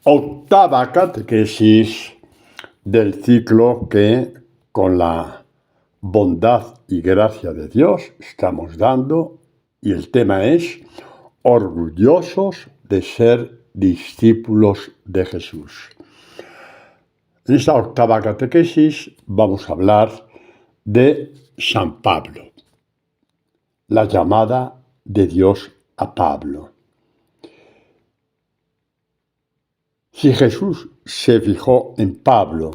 Octava catequesis del ciclo que, con la bondad y gracia de Dios, estamos dando, y el tema es orgullosos de ser discípulos de Jesús. En esta octava catequesis vamos a hablar de San Pablo, la llamada de Dios a Pablo. Si Jesús se fijó en Pablo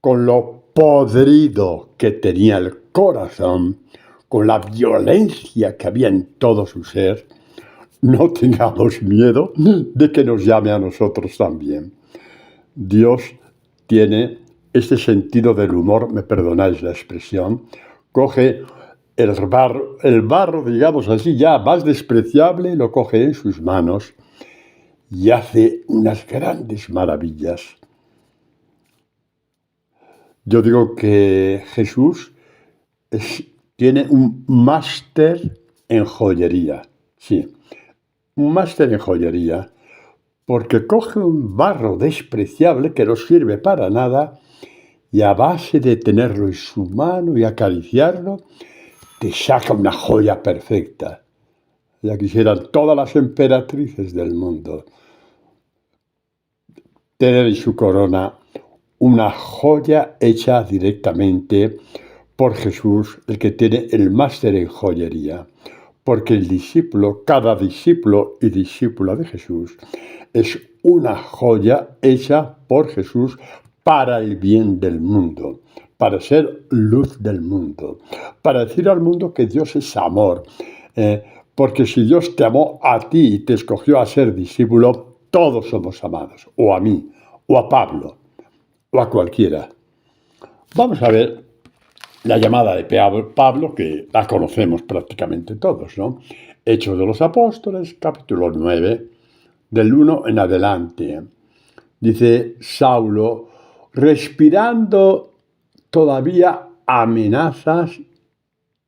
con lo podrido que tenía el corazón, con la violencia que había en todo su ser, no tengamos miedo de que nos llame a nosotros también. Dios tiene este sentido del humor, me perdonáis la expresión, coge el barro, digamos así, ya más despreciable, lo coge en sus manos y hace unas grandes maravillas. Yo digo que Jesús tiene un máster en joyería, sí, un máster en joyería, porque coge un barro despreciable que no sirve para nada y a base de tenerlo en su mano y acariciarlo, te saca una joya perfecta. Ya quisieran todas las emperatrices del mundo tener en su corona una joya hecha directamente por Jesús, el que tiene el máster en joyería. Porque el discípulo, cada discípulo y discípula de Jesús, es una joya hecha por Jesús para el bien del mundo, para ser luz del mundo, para decir al mundo que Dios es amor. Porque si Dios te amó a ti y te escogió a ser discípulo, todos somos amados, o a mí, o a Pablo, o a cualquiera. Vamos a ver la llamada de Pablo, que la conocemos prácticamente todos, ¿no? Hechos de los Apóstoles, capítulo 9, del 1 en adelante. Dice Saulo, respirando todavía amenazas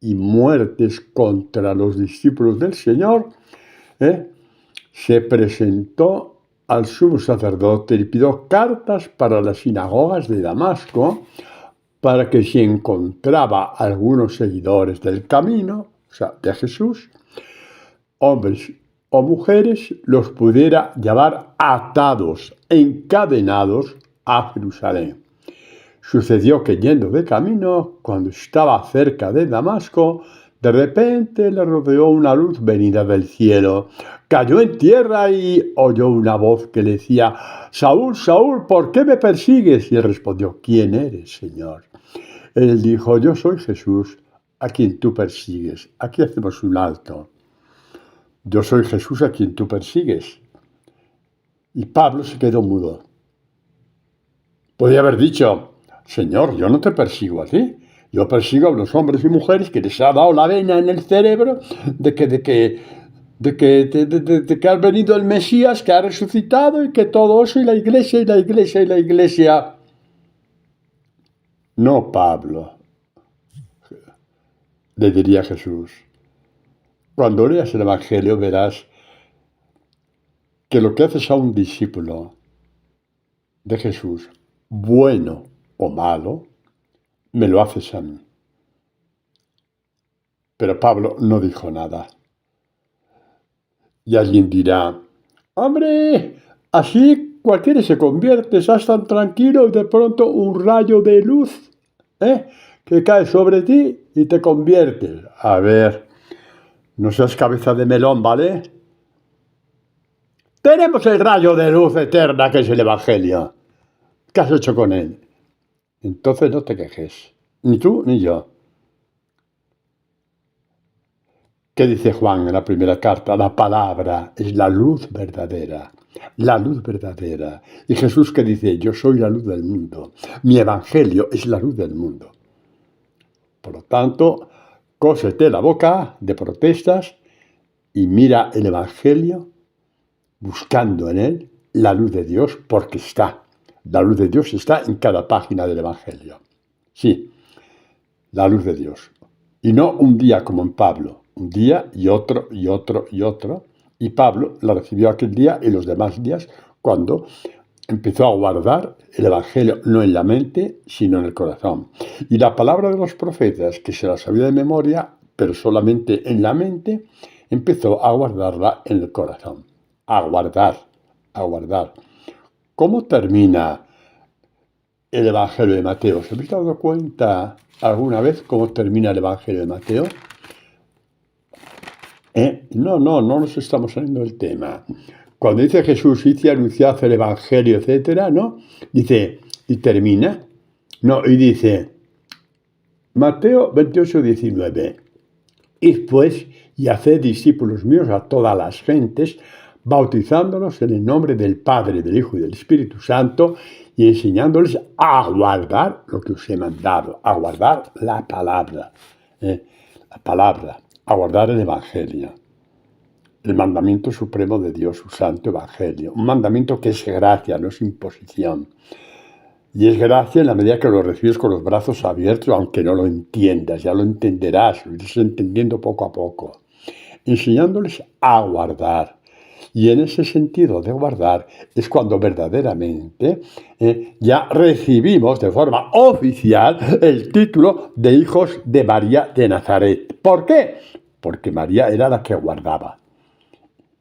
y muertes contra los discípulos del Señor, se presentó al sumo sacerdote y pidió cartas para las sinagogas de Damasco, para que si encontraba algunos seguidores del camino, o sea, de Jesús, hombres o mujeres, los pudiera llevar atados, encadenados a Jerusalén. Sucedió que yendo de camino, cuando estaba cerca de Damasco, de repente le rodeó una luz venida del cielo. Cayó en tierra y oyó una voz que le decía, Saúl, Saúl, ¿por qué me persigues? Y él respondió, ¿quién eres, Señor? Él dijo, yo soy Jesús, a quien tú persigues. Aquí hacemos un alto. Yo soy Jesús a quien tú persigues. Y Pablo se quedó mudo. Podía haber dicho, Señor, yo no te persigo a ti. Yo persigo a los hombres y mujeres que les ha dado la vena en el cerebro de que ha venido el Mesías, que ha resucitado y que todo eso y la iglesia y la iglesia y la iglesia. No, Pablo, le diría Jesús. Cuando leas el Evangelio verás que lo que haces a un discípulo de Jesús, bueno o malo, me lo haces a mí. Pero Pablo no dijo nada. Y alguien dirá, hombre, así cualquiera se convierte, estás tan tranquilo y de pronto un rayo de luz que cae sobre ti y te conviertes. A ver, no seas cabeza de melón, ¿vale? Tenemos el rayo de luz eterna que es el Evangelio. ¿Qué has hecho con él? Entonces no te quejes, ni tú ni yo. ¿Qué dice Juan en la primera carta? La palabra es la luz verdadera. La luz verdadera. Y Jesús que dice, yo soy la luz del mundo. Mi evangelio es la luz del mundo. Por lo tanto, cósete la boca de protestas y mira el evangelio buscando en él la luz de Dios, porque está. La luz de Dios está en cada página del evangelio. Sí, la luz de Dios. Y no un día como en Pablo. Un día y otro y otro y otro, Y Pablo la recibió aquel día y los demás días cuando empezó a guardar el Evangelio no en la mente, sino en el corazón. Y la palabra de los profetas, que se la sabía de memoria, pero solamente en la mente, empezó a guardarla en el corazón. A guardar, a guardar. ¿Cómo termina el Evangelio de Mateo? ¿Se habéis dado cuenta alguna vez cómo termina el Evangelio de Mateo? No nos estamos saliendo del tema. Cuando dice Jesús, id y anunciad el Evangelio, etcétera, ¿no? Dice, y termina. No, y dice, Mateo 28, 19. Id pues y haced discípulos míos a todas las gentes, bautizándolos en el nombre del Padre, del Hijo y del Espíritu Santo, y enseñándoles a guardar lo que os he mandado, a guardar la palabra, a guardar el Evangelio. El mandamiento supremo de Dios, su santo evangelio. Un mandamiento que es gracia, no es imposición. Y es gracia en la medida que lo recibes con los brazos abiertos, aunque no lo entiendas, ya lo entenderás, lo irás entendiendo poco a poco. Enseñándoles a guardar. Y en ese sentido de guardar es cuando verdaderamente ya recibimos de forma oficial el título de hijos de María de Nazaret. ¿Por qué? Porque María era la que guardaba.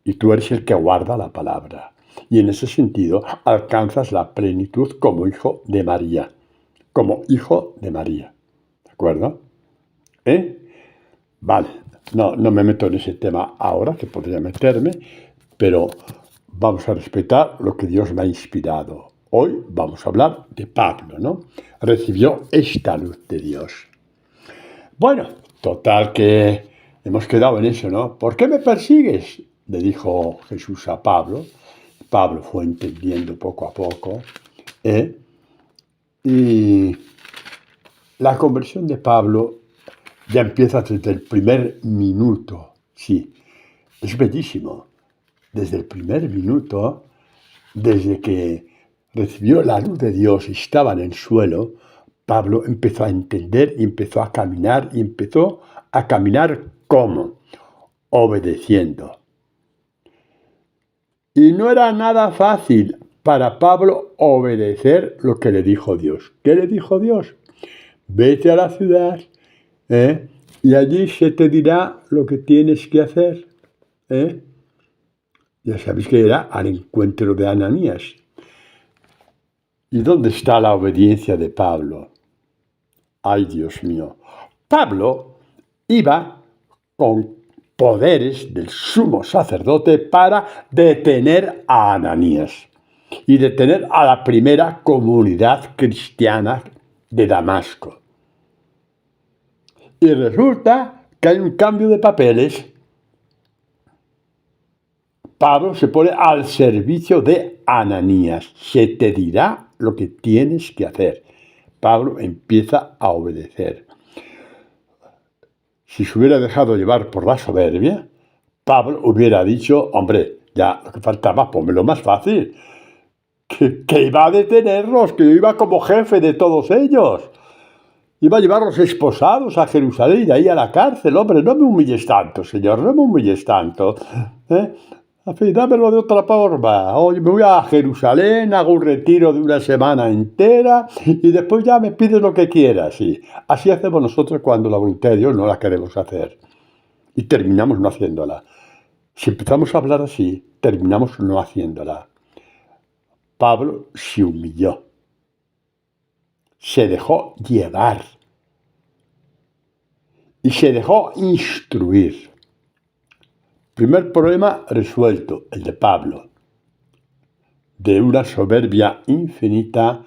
Y tú eres el que guarda la palabra. Y en ese sentido alcanzas la plenitud como hijo de María. Como hijo de María. ¿De acuerdo? Vale. No me meto en ese tema ahora, que podría meterme, pero vamos a respetar lo que Dios me ha inspirado. Hoy vamos a hablar de Pablo, ¿no? Recibió esta luz de Dios. Bueno, total que hemos quedado en eso, ¿no? ¿Por qué me persigues?, le dijo Jesús a Pablo. Pablo fue entendiendo poco a poco. Y la conversión de Pablo ya empieza desde el primer minuto. Sí, es bellísimo. Desde el primer minuto, desde que recibió la luz de Dios y estaba en el suelo, Pablo empezó a entender y empezó a caminar. Y empezó a caminar ¿cómo? Obedeciendo. Y no era nada fácil para Pablo obedecer lo que le dijo Dios. ¿Qué le dijo Dios? Vete a la ciudad y allí se te dirá lo que tienes que hacer. Ya sabéis que era al encuentro de Ananías. ¿Y dónde está la obediencia de Pablo? Ay, Dios mío. Pablo iba con poderes del sumo sacerdote para detener a Ananías y detener a la primera comunidad cristiana de Damasco. Y resulta que hay un cambio de papeles. Pablo se pone al servicio de Ananías. Se te dirá lo que tienes que hacer. Pablo empieza a obedecer. Si se hubiera dejado llevar por la soberbia, Pablo hubiera dicho, hombre, ya lo que faltaba, ponmelo más fácil. Que iba a detenerlos, que yo iba como jefe de todos ellos. Iba a llevarlos esposados a Jerusalén y de ahí a la cárcel. Hombre, no me humilles tanto, Señor, no me humilles tanto. En fin, dámelo de otra forma. Hoy me voy a Jerusalén, hago un retiro de una semana entera y después ya me pides lo que quieras. Sí. Así hacemos nosotros cuando la voluntad de Dios no la queremos hacer. Y terminamos no haciéndola. Si empezamos a hablar así, terminamos no haciéndola. Pablo se humilló. Se dejó llevar. Y se dejó instruir. Primer problema resuelto, el de Pablo. De una soberbia infinita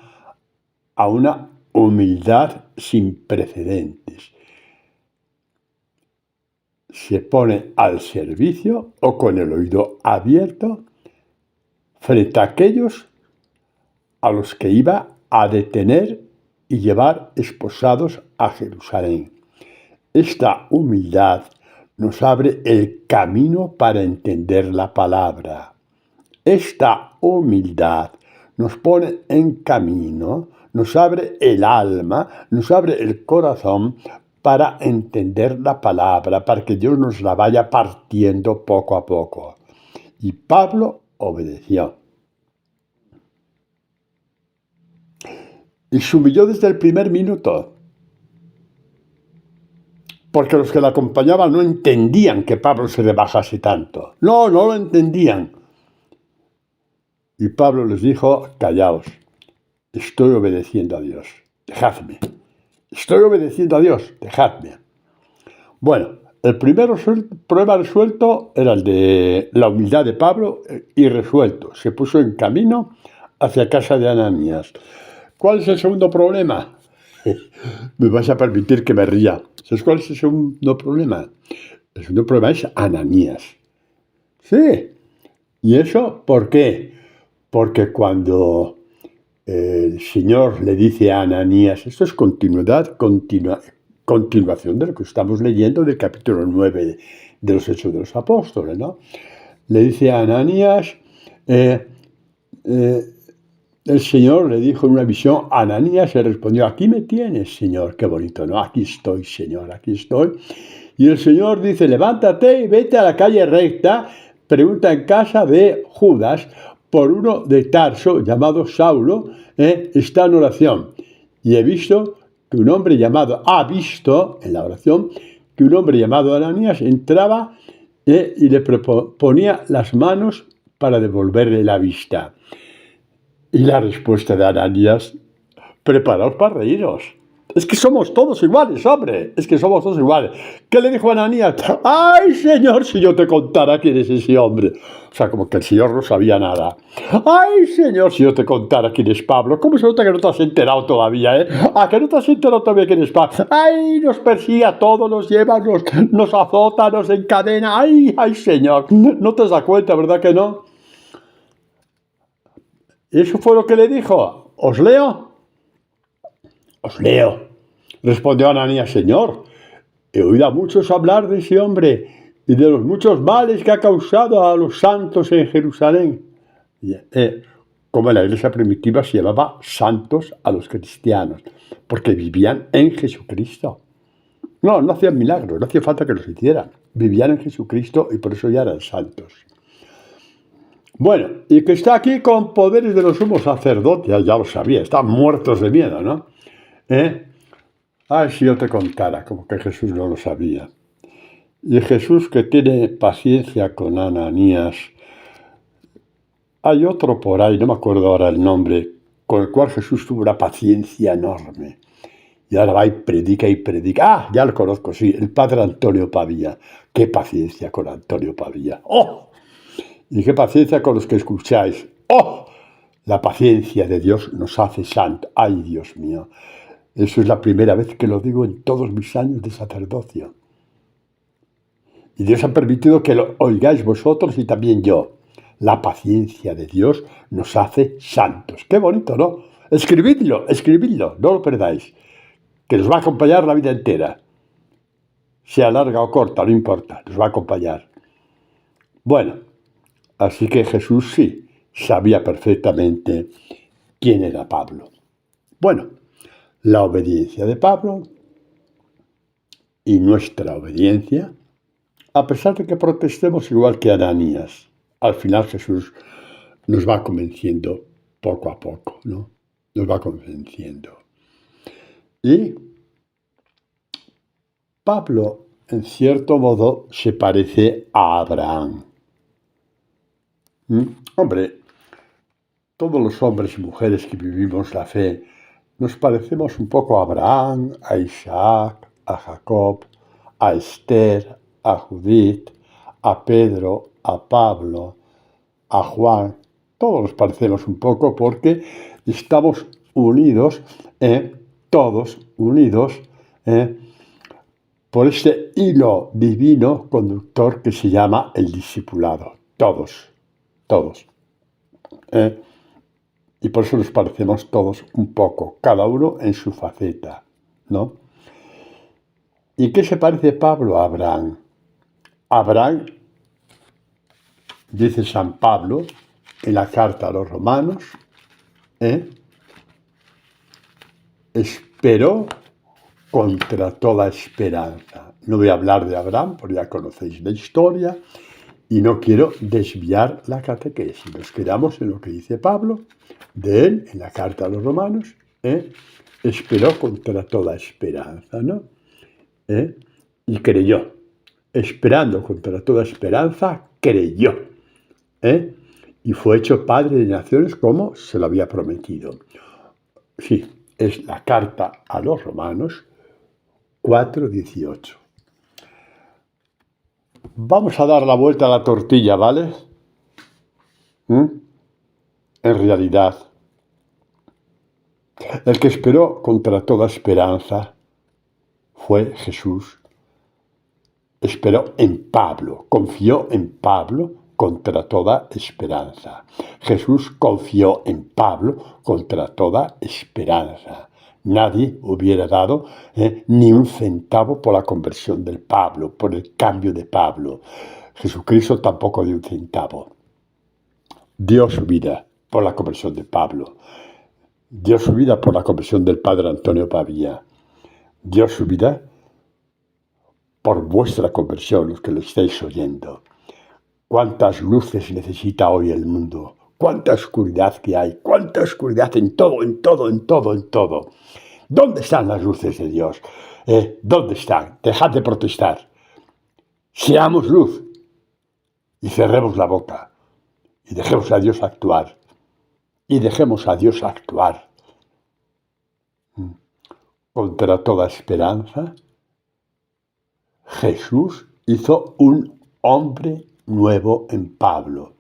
a una humildad sin precedentes. Se pone al servicio o con el oído abierto frente a aquellos a los que iba a detener y llevar esposados a Jerusalén. Esta humildad nos abre el camino para entender la palabra. Esta humildad nos pone en camino, nos abre el alma, nos abre el corazón para entender la palabra, para que Dios nos la vaya partiendo poco a poco. Y Pablo obedeció. Y se humilló desde el primer minuto, porque los que le acompañaban no entendían que Pablo se rebajase tanto. No lo entendían. Y Pablo les dijo: callaos, estoy obedeciendo a Dios, dejadme. Estoy obedeciendo a Dios, dejadme. Bueno, el primer problema resuelto era el de la humildad de Pablo, y resuelto. Se puso en camino hacia casa de Ananías. ¿Cuál es el segundo problema? Me vais a permitir que me ría. ¿Sabes cuál es el segundo problema? El segundo problema es Ananías. Sí. ¿Y eso por qué? Porque cuando el Señor le dice a Ananías, esto es continuación de lo que estamos leyendo del capítulo 9 de los Hechos de los Apóstoles, ¿no? Le dice a Ananías, el Señor le dijo en una visión, Ananías le respondió: aquí me tienes, Señor. Qué bonito, ¿no? Aquí estoy, Señor, aquí estoy. Y el Señor dice: levántate y vete a la calle recta, pregunta en casa de Judas por uno de Tarso llamado Saulo, está en oración. Y ha visto en la oración que un hombre llamado Ananías entraba y le ponía las manos para devolverle la vista. Y la respuesta de Ananías: preparaos para reíros. Es que somos todos iguales, hombre. Es que somos todos iguales. ¿Qué le dijo Ananías? ¡Ay, Señor, si yo te contara quién es ese hombre! O sea, como que el Señor no sabía nada. ¡Ay, Señor, si yo te contara quién es Pablo! ¿Cómo se nota que no te has enterado todavía, ¿A que no te has enterado todavía quién es Pablo? ¡Ay, nos persigue a todos, nos lleva, nos azota, nos encadena! ¡Ay, Señor! No te das cuenta, ¿verdad que no? Eso fue lo que le dijo. ¿Os leo? Os leo. Respondió Ananías: Señor, he oído a muchos hablar de ese hombre y de los muchos males que ha causado a los santos en Jerusalén. Como en la iglesia primitiva se llamaba santos a los cristianos, porque vivían en Jesucristo. No hacían milagros, no hacía falta que los hicieran. Vivían en Jesucristo y por eso ya eran santos. Bueno, y que está aquí con poderes de los sumos sacerdotes, ya lo sabía, están muertos de miedo, ¿no? Ay, si yo te contara, como que Jesús no lo sabía. Y Jesús, que tiene paciencia con Ananías. Hay otro por ahí, no me acuerdo ahora el nombre, con el cual Jesús tuvo una paciencia enorme. Y ahora va y predica y predica. Ah, ya lo conozco, sí, el padre Antonio Pavía. Qué paciencia con Antonio Pavía. ¡Oh! Y qué paciencia con los que escucháis. ¡Oh! La paciencia de Dios nos hace santos. ¡Ay, Dios mío! Eso es la primera vez que lo digo en todos mis años de sacerdocio. Y Dios ha permitido que lo oigáis vosotros y también yo. La paciencia de Dios nos hace santos. ¡Qué bonito!, ¿no? Escribidlo, no lo perdáis. Que nos va a acompañar la vida entera. Sea larga o corta, no importa, nos va a acompañar. Bueno, así que Jesús sí sabía perfectamente quién era Pablo. Bueno, la obediencia de Pablo y nuestra obediencia, a pesar de que protestemos igual que Ananías, al final Jesús nos va convenciendo poco a poco, ¿no? Nos va convenciendo. Y Pablo, en cierto modo, se parece a Abraham. Hombre, todos los hombres y mujeres que vivimos la fe nos parecemos un poco a Abraham, a Isaac, a Jacob, a Esther, a Judith, a Pedro, a Pablo, a Juan. Todos nos parecemos un poco porque estamos unidos, todos unidos, por este hilo divino conductor que se llama el discipulado. Todos. Y por eso nos parecemos todos un poco, cada uno en su faceta, ¿no? ¿Y qué se parece Pablo a Abraham? Abraham, dice San Pablo en la carta a los romanos, esperó contra toda esperanza. No voy a hablar de Abraham, porque ya conocéis la historia, Y no quiero desviar la catequesis. Nos quedamos en lo que dice Pablo, de él, en la carta a los romanos, esperó contra toda esperanza, ¿no? Y creyó. Esperando contra toda esperanza, creyó. Y fue hecho padre de naciones como se lo había prometido. Sí, es la carta a los romanos 4:18. Vamos a dar la vuelta a la tortilla, ¿vale? En realidad, el que esperó contra toda esperanza fue Jesús. Esperó en Pablo, confió en Pablo contra toda esperanza. Jesús confió en Pablo contra toda esperanza. Nadie hubiera dado ni un centavo por la conversión del Pablo, por el cambio de Pablo. Jesucristo tampoco dio un centavo. Dio su vida por la conversión de Pablo. Dio su vida por la conversión del padre Antonio Pavía. Dio su vida por vuestra conversión, los que lo estáis oyendo. ¿Cuántas luces necesita hoy el mundo? ¿Cuánta oscuridad que hay? ¿Cuánta oscuridad en todo, en todo, en todo, en todo? ¿Dónde están las luces de Dios? ¿Dónde están? Dejad de protestar. Seamos luz y cerremos la boca y dejemos a Dios actuar. Y dejemos a Dios actuar. Contra toda esperanza, Jesús hizo un hombre nuevo en Pablo.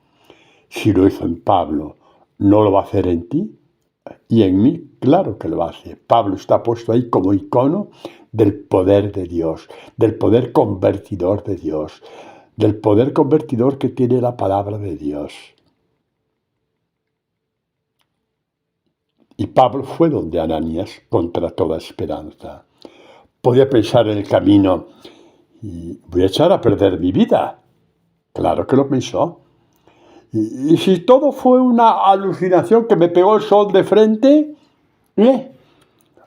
Si lo hizo en Pablo, ¿no lo va a hacer en ti? Y en mí, claro que lo hace. Pablo está puesto ahí como icono del poder de Dios, del poder convertidor de Dios, del poder convertidor que tiene la palabra de Dios. Y Pablo fue donde Ananías contra toda esperanza. Podía pensar en el camino, y voy a echar a perder mi vida. Claro que lo pensó. Y si todo fue una alucinación que me pegó el sol de frente,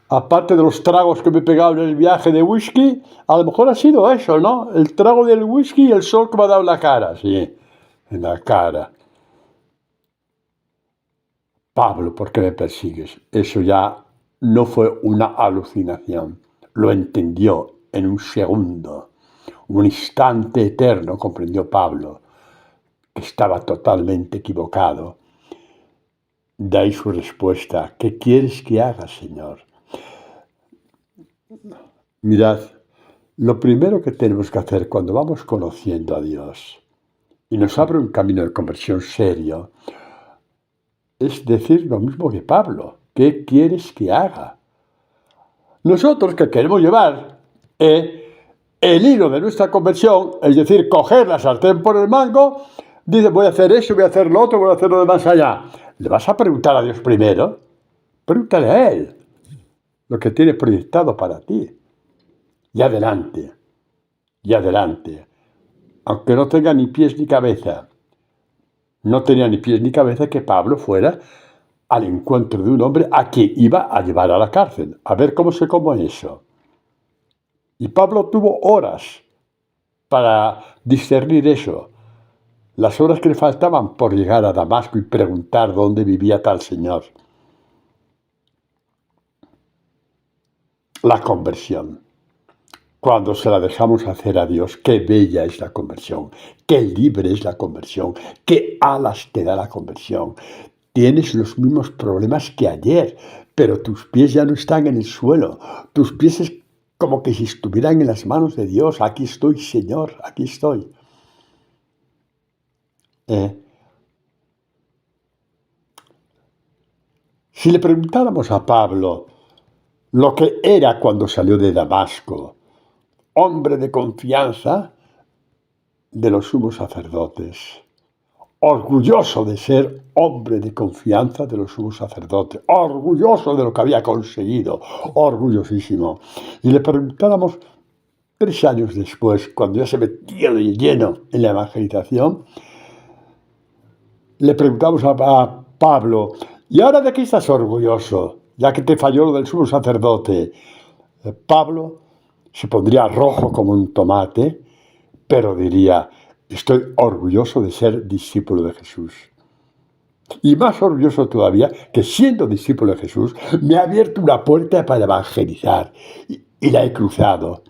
aparte de los tragos que me he pegado en el viaje de whisky, a lo mejor ha sido eso, ¿no? El trago del whisky y el sol que me ha dado en la cara, sí, en la cara. Pablo, ¿por qué me persigues? Eso ya no fue una alucinación. Lo entendió en un segundo, un instante eterno, comprendió Pablo, que estaba totalmente equivocado. De ahí su respuesta: ¿qué quieres que haga, Señor? Mirad, lo primero que tenemos que hacer cuando vamos conociendo a Dios y nos abre un camino de conversión serio, es decir lo mismo que Pablo. ¿Qué quieres que haga? Nosotros que queremos llevar el hilo de nuestra conversión, es decir, coger la sartén por el mango, dice, voy a hacer eso, voy a hacer lo otro, voy a hacer lo demás allá. ¿Le vas a preguntar a Dios primero? Pregúntale a Él lo que tiene proyectado para ti. Y adelante, y adelante. Aunque no tenga ni pies ni cabeza. No tenía ni pies ni cabeza que Pablo fuera al encuentro de un hombre a quien iba a llevar a la cárcel. A ver cómo se come eso. Y Pablo tuvo horas para discernir eso. Las horas que le faltaban por llegar a Damasco y preguntar dónde vivía tal señor. La conversión. Cuando se la dejamos hacer a Dios, qué bella es la conversión, qué libre es la conversión, qué alas te da la conversión. Tienes los mismos problemas que ayer, pero tus pies ya no están en el suelo. Tus pies es como que si estuvieran en las manos de Dios. Aquí estoy, Señor, aquí estoy. Si le preguntáramos a Pablo lo que era cuando salió de Damasco, hombre de confianza de los sumos sacerdotes, orgulloso de ser hombre de confianza de los sumos sacerdotes, orgulloso de lo que había conseguido, orgullosísimo. Y le preguntáramos 3 años después, cuando ya se metía de lleno en la evangelización, le preguntamos a Pablo, ¿y ahora de qué estás orgulloso? Ya que te falló lo del sumo sacerdote. Pablo se pondría rojo como un tomate, pero diría, Estoy orgulloso de ser discípulo de Jesús. Y más orgulloso todavía que siendo discípulo de Jesús me ha abierto una puerta para evangelizar y la he cruzado.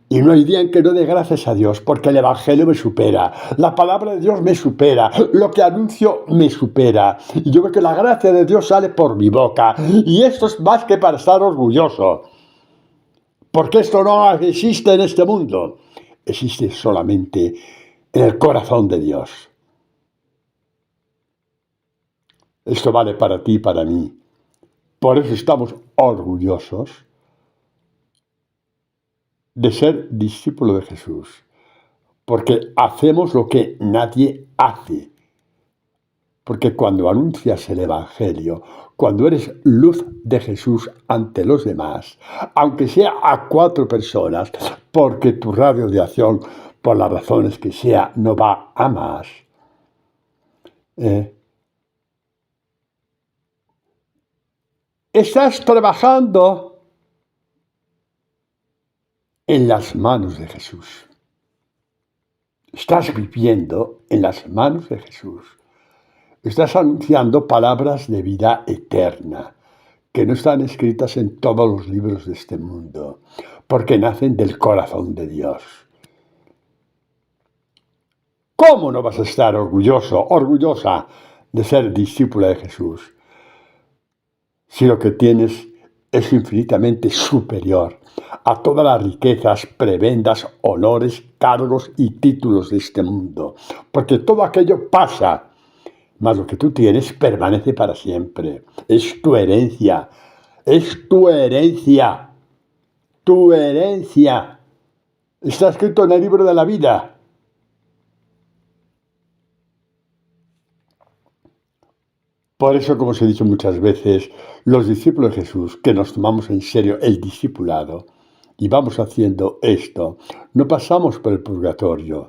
Y no hay día en que no dé gracias a Dios, porque el Evangelio me supera, la palabra de Dios me supera, lo que anuncio me supera. Y yo veo que la gracia de Dios sale por mi boca. Y esto es más que para estar orgulloso, porque esto no existe en este mundo, existe solamente en el corazón de Dios. Esto vale para ti y para mí. Por eso estamos orgullosos de ser discípulo de Jesús, porque hacemos lo que nadie hace. Porque cuando anuncias el Evangelio, cuando eres luz de Jesús ante los demás, aunque sea a 4 personas, porque tu radio de acción, por las razones que sea, no va a más, estás trabajando en las manos de Jesús. Estás viviendo en las manos de Jesús. Estás anunciando palabras de vida eterna, que no están escritas en todos los libros de este mundo, porque nacen del corazón de Dios. ¿Cómo no vas a estar orgulloso, orgullosa de ser discípula de Jesús, si lo que tienes es infinitamente superior a todas las riquezas, prebendas, honores, cargos y títulos de este mundo? Porque todo aquello pasa, mas lo que tú tienes permanece para siempre. Es tu herencia. Es tu herencia. Tu herencia. Está escrito en el libro de la vida. Por eso, como os he dicho muchas veces, los discípulos de Jesús, que nos tomamos en serio el discipulado y vamos haciendo esto, no pasamos por el purgatorio.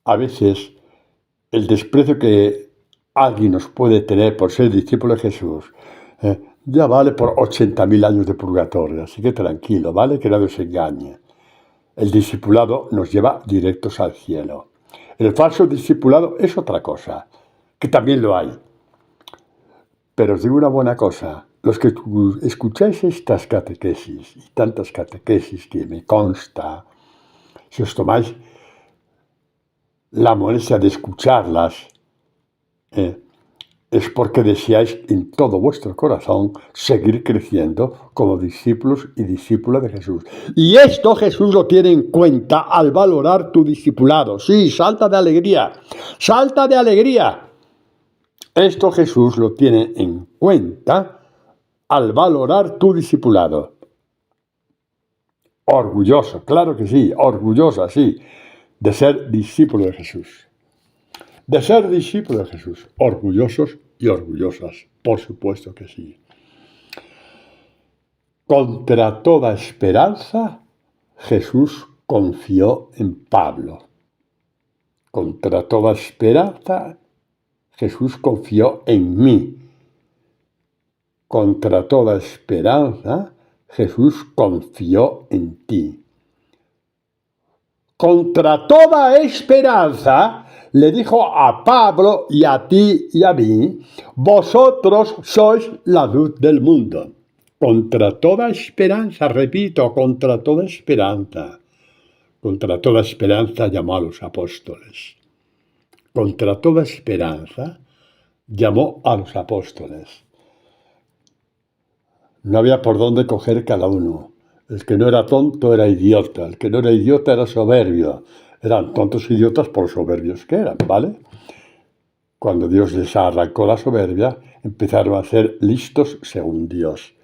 A veces, el desprecio que alguien nos puede tener por ser discípulo de Jesús, ya vale por 80.000 años de purgatorio, así que tranquilo, ¿vale? Que nadie os engañe. El discipulado nos lleva directos al cielo. El falso discipulado es otra cosa, que también lo hay. Pero os digo una buena cosa, los que escucháis estas catequesis, y tantas catequesis que me consta, si os tomáis la molestia de escucharlas, es porque deseáis en todo vuestro corazón seguir creciendo como discípulos y discípulas de Jesús. Y esto Jesús lo tiene en cuenta al valorar tu discipulado. Sí, salta de alegría, salta de alegría. Esto Jesús lo tiene en cuenta al valorar tu discipulado. Orgulloso, claro que sí, orgullosa, sí, de ser discípulo de Jesús. De ser discípulo de Jesús, orgullosos y orgullosas, por supuesto que sí. Contra toda esperanza, Jesús confió en Pablo. Contra toda esperanza, Jesús confió en mí. Contra toda esperanza, Jesús confió en ti. Contra toda esperanza, le dijo a Pablo y a ti y a mí, vosotros sois la luz del mundo. Contra toda esperanza, repito, contra toda esperanza. Contra toda esperanza llamó a los apóstoles. Contra toda esperanza llamó a los apóstoles. No había por dónde coger cada uno. El que no era tonto era idiota. El que no era idiota era soberbio. Eran tontos idiotas por soberbios que eran, ¿vale? Cuando Dios les arrancó la soberbia, empezaron a ser listos según Dios.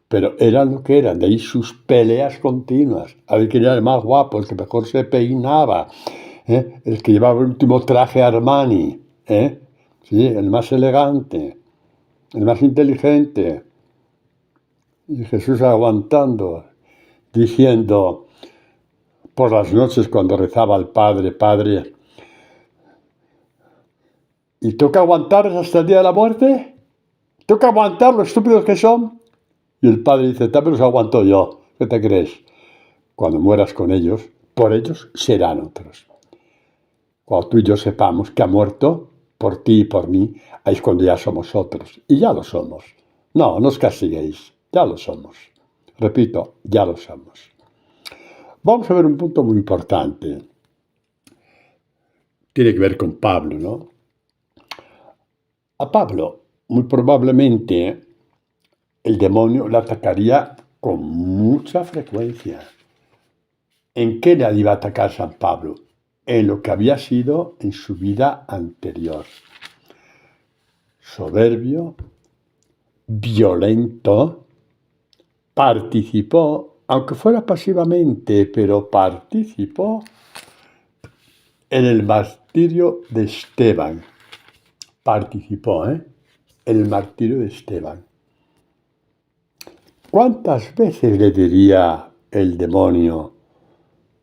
Pero eran lo que eran, de ahí sus peleas continuas. A ver quién era el más guapo, el que mejor se peinaba, el que llevaba el último traje Armani, sí, el más elegante, el más inteligente. Y Jesús aguantando, diciendo por las noches cuando rezaba al Padre, Padre, ¿y toca aguantarlos hasta el día de la muerte? ¿Toca aguantar los estúpidos que son? Y el Padre dice, también los aguanto yo. ¿Qué te crees? Cuando mueras con ellos, por ellos serán otros. Cuando tú y yo sepamos que ha muerto por ti y por mí, ahí es cuando ya somos otros. Y ya lo somos. No, no os castiguéis, ya lo somos. Repito, ya lo somos. Vamos a ver un punto muy importante. Tiene que ver con Pablo, ¿no? A Pablo, muy probablemente, el demonio le atacaría con mucha frecuencia. ¿En qué le iba a atacar San Pablo? En lo que había sido en su vida anterior. Soberbio, violento, participó, aunque fuera pasivamente, pero participó en el martirio de Esteban. Participó, en el martirio de Esteban. ¿Cuántas veces le diría el demonio?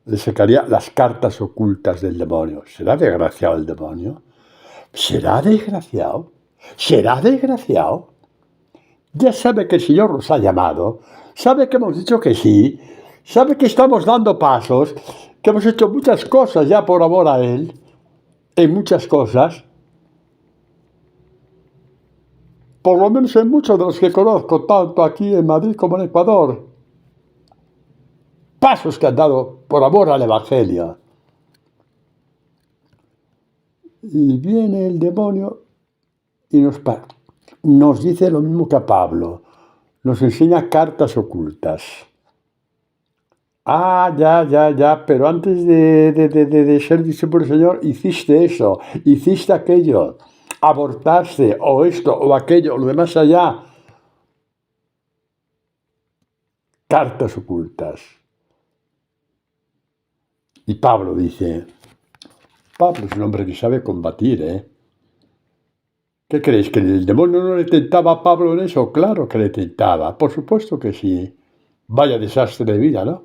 Le sacaría las cartas ocultas del demonio. ¿Será desgraciado el demonio? ¿Será desgraciado? ¿Será desgraciado? Ya sabe que el Señor nos ha llamado, sabe que hemos dicho que sí, sabe que estamos dando pasos, que hemos hecho muchas cosas ya por amor a Él, en muchas cosas. Por lo menos en muchos de los que conozco, tanto aquí en Madrid como en Ecuador. Pasos que han dado por amor al Evangelio. Y viene el demonio y nos dice lo mismo que a Pablo. Nos enseña cartas ocultas. Ya, pero antes de ser discípulo del Señor, hiciste eso, hiciste aquello, abortaste, o esto, o aquello, o lo demás allá. Cartas ocultas. Y Pablo dice, Pablo es un hombre que sabe combatir, ¿eh? ¿Qué creéis? ¿Que el demonio no le tentaba a Pablo en eso? Claro que le tentaba, por supuesto que sí. Vaya desastre de vida, ¿no?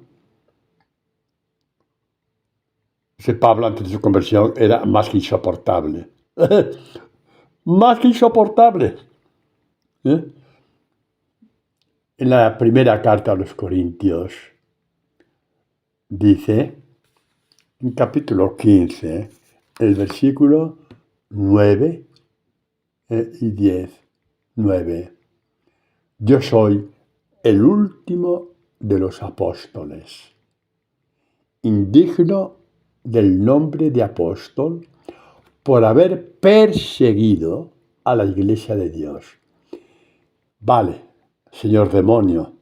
Ese Pablo antes de su conversión era más que insoportable. Más que insoportable. ¿Eh? En la primera carta a los Corintios dice, en capítulo 15, el versículo 9 y 10, 9. Yo soy el último de los apóstoles, indigno del nombre de apóstol por haber perseguido a la iglesia de Dios. Vale, señor demonio,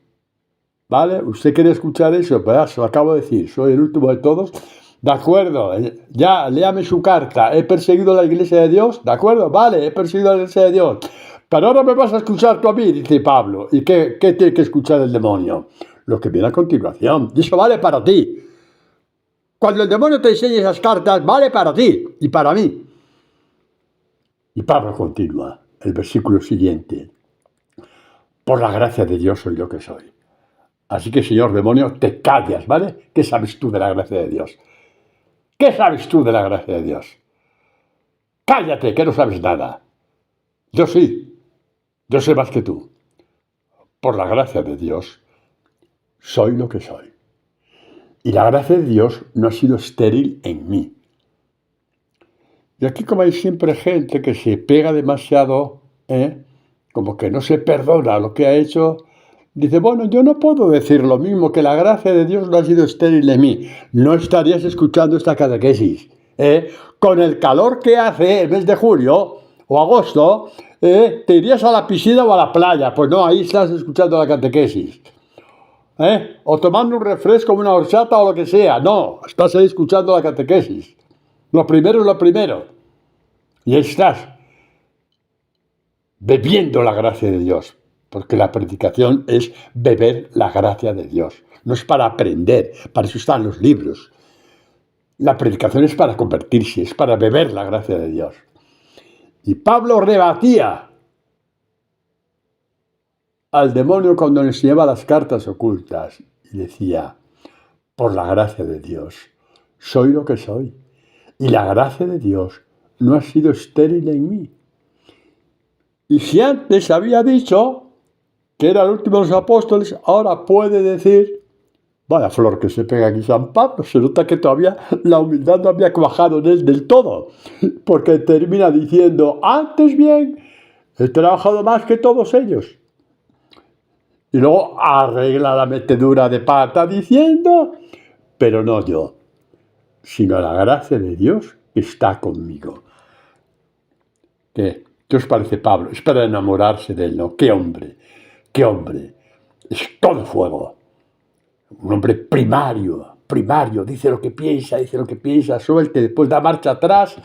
¿vale? ¿Usted quiere escuchar eso? Pues se lo acabo de decir, soy el último de todos. De acuerdo, ya, léame su carta. ¿He perseguido a la iglesia de Dios? De acuerdo, vale, he perseguido a la iglesia de Dios. Pero ahora me vas a escuchar tú a mí, dice Pablo. ¿Y qué tiene que escuchar el demonio? Lo que viene a continuación. Y eso vale para ti. Cuando el demonio te enseña esas cartas, vale para ti y para mí. Y Pablo continúa, el versículo siguiente. Por la gracia de Dios soy lo que soy. Así que, señor demonio, te callas, ¿vale? ¿Qué sabes tú de la gracia de Dios? ¿Qué sabes tú de la gracia de Dios? Cállate, que no sabes nada. Yo sí, yo sé más que tú. Por la gracia de Dios, soy lo que soy. Y la gracia de Dios no ha sido estéril en mí. Y aquí, como hay siempre gente que se pega demasiado, como que no se perdona lo que ha hecho, dice, bueno, yo no puedo decir lo mismo, que la gracia de Dios no ha sido estéril en mí. No estarías escuchando esta catequesis. Con el calor que hace el mes de julio o agosto, te irías a la piscina o a la playa. Pues no, ahí estás escuchando la catequesis. O tomando un refresco, una horchata o lo que sea. No, estás ahí escuchando la catequesis. Lo primero es lo primero. Y ahí estás bebiendo la gracia de Dios. Porque la predicación es beber la gracia de Dios. No es para aprender, para eso están los libros. La predicación es para convertirse, es para beber la gracia de Dios. Y Pablo rebatía al demonio cuando le enseñaba las cartas ocultas y decía, por la gracia de Dios, soy lo que soy. Y la gracia de Dios no ha sido estéril en mí. Y si antes había dicho que era el último de los apóstoles, ahora puede decir Vaya flor que se pega aquí San Pablo. Se nota que todavía la humildad no había cuajado en él del todo. Porque termina diciendo, antes bien, he trabajado más que todos ellos. Y luego arregla la metedura de pata diciendo, pero no yo, sino la gracia de Dios que está conmigo. ¿Qué os parece Pablo? Es para enamorarse de él, ¿no? ¡Qué hombre! ¡Qué hombre! Es todo fuego. Un hombre primario, dice lo que piensa, suelte, después da marcha atrás.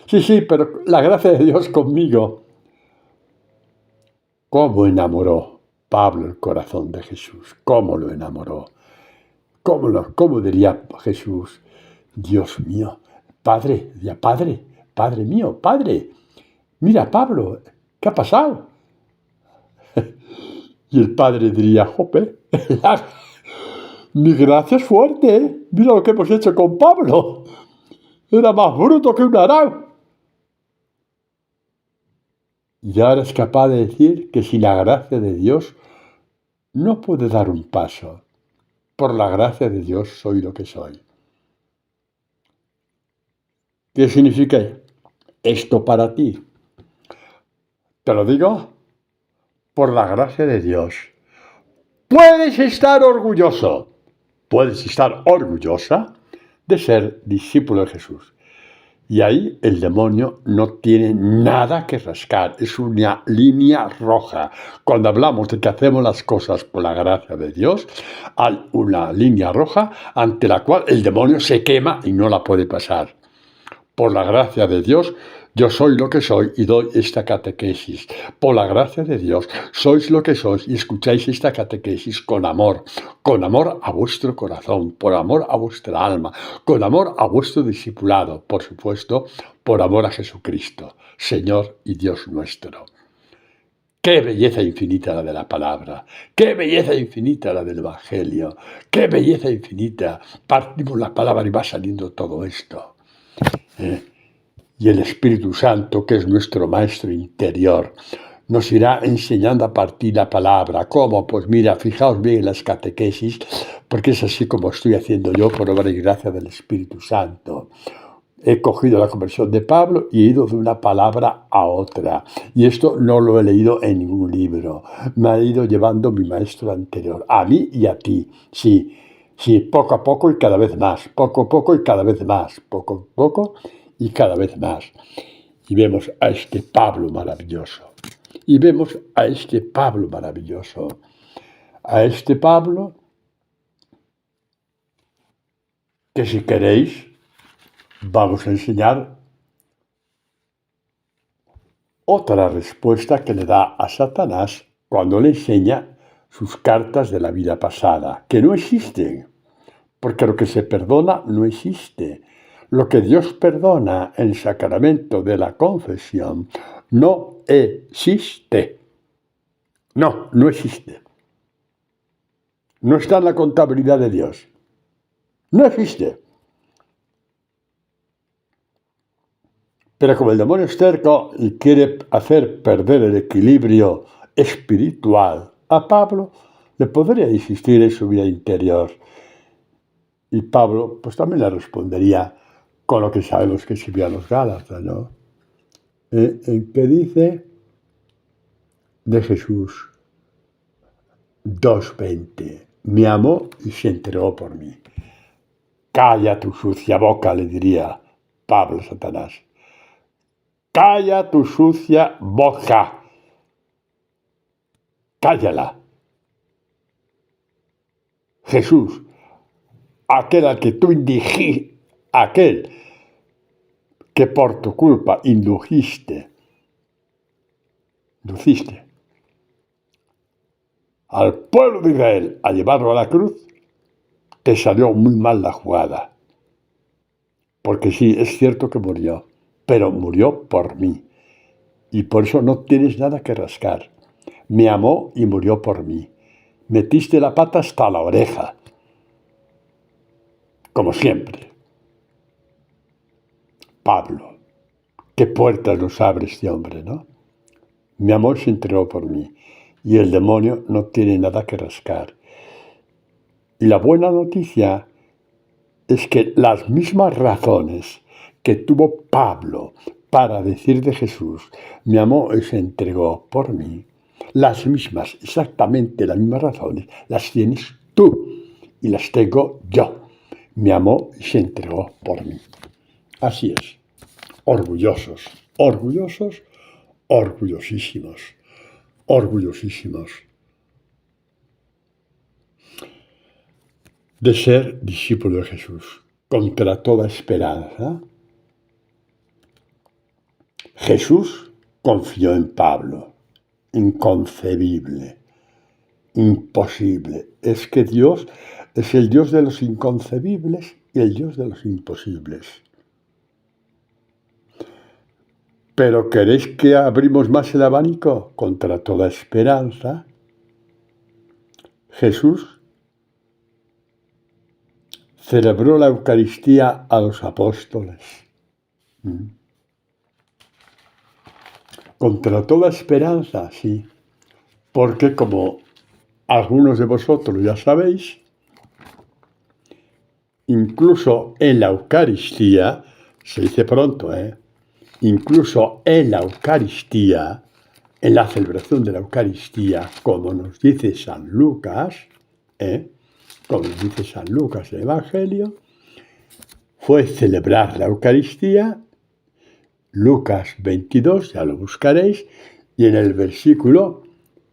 Sí, pero la gracia de Dios conmigo. ¿Cómo enamoró Pablo el corazón de Jesús? ¿Cómo lo enamoró? ¿Cómo diría Jesús? Dios mío, Padre, Padre mío, Padre, mira Pablo, ¿qué ha pasado? Y el Padre diría, jope, mi gracia es fuerte, ¿eh? Mira lo que hemos hecho con Pablo. Era más bruto que un arao. Y ahora es capaz de decir que sin la gracia de Dios no puede dar un paso. Por la gracia de Dios soy lo que soy. ¿Qué significa esto para ti? Te lo digo por la gracia de Dios. Puedes estar orgulloso, puedes estar orgullosa de ser discípulo de Jesús. Y ahí el demonio no tiene nada que rascar, es una línea roja. Cuando hablamos de que hacemos las cosas por la gracia de Dios, hay una línea roja ante la cual el demonio se quema y no la puede pasar. Por la gracia de Dios, yo soy lo que soy y doy esta catequesis. Por la gracia de Dios, sois lo que sois y escucháis esta catequesis con amor a vuestro corazón, por amor a vuestra alma, con amor a vuestro discipulado, por supuesto, por amor a Jesucristo, Señor y Dios nuestro. ¡Qué belleza infinita la de la palabra! ¡Qué belleza infinita la del Evangelio! ¡Qué belleza infinita! Partimos la palabra y va saliendo todo esto. Y el Espíritu Santo, que es nuestro Maestro interior, nos irá enseñando a partir la palabra. ¿Cómo? Pues mira, fijaos bien en las catequesis, porque es así como estoy haciendo yo por obra y gracia del Espíritu Santo. He cogido la conversión de Pablo y he ido de una palabra a otra. Y esto no lo he leído en ningún libro. Me ha ido llevando mi Maestro anterior, a mí y a ti. Sí, poco a poco y cada vez más. Poco a poco y cada vez más. Poco a poco y cada vez más. Y vemos a este Pablo maravilloso. A este Pablo que si queréis vamos a enseñar otra respuesta que le da a Satanás cuando le enseña sus cartas de la vida pasada, que no existen, porque lo que se perdona no existe. Lo que Dios perdona en el sacramento de la confesión no existe. No existe. No está en la contabilidad de Dios. No existe. Pero como el demonio es cerco y quiere hacer perder el equilibrio espiritual a Pablo, le podría insistir en su vida interior. Y Pablo, pues también le respondería con lo que sabemos que escribió a los Gálatas, ¿no? En que dice de Jesús 2:20, me amó y se entregó por mí. Calla tu sucia boca, le diría Pablo a Satanás. Calla tu sucia boca. Cállala. Jesús, aquel al que tú aquel que por tu culpa induciste al pueblo de Israel a llevarlo a la cruz, te salió muy mal la jugada. Porque sí, es cierto que murió, pero murió por mí. Y por eso no tienes nada que rascar. Me amó y murió por mí. Metiste la pata hasta la oreja. Como siempre. Pablo, qué puertas nos abre este hombre, ¿no? Mi amor se entregó por mí. Y el demonio no tiene nada que rascar. Y la buena noticia es que las mismas razones que tuvo Pablo para decir de Jesús, me amó y se entregó por mí, las mismas, exactamente las mismas razones, las tienes tú y las tengo yo. Me amó y se entregó por mí. Así es. Orgullosos, orgullosos, orgullosísimos, orgullosísimos de ser discípulo de Jesús, contra toda esperanza. Jesús confió en Pablo. Inconcebible, imposible. Es que Dios es el Dios de los inconcebibles y el Dios de los imposibles. Pero ¿queréis que abrimos más el abanico? Contra toda esperanza, Jesús celebró la Eucaristía a los apóstoles. Contra toda esperanza, sí. Porque como algunos de vosotros ya sabéis, incluso en la Eucaristía, se dice pronto, incluso en la Eucaristía, en la celebración de la Eucaristía, como nos dice San Lucas, como nos dice San Lucas el Evangelio, fue celebrar la Eucaristía, Lucas 22, ya lo buscaréis, y en el versículo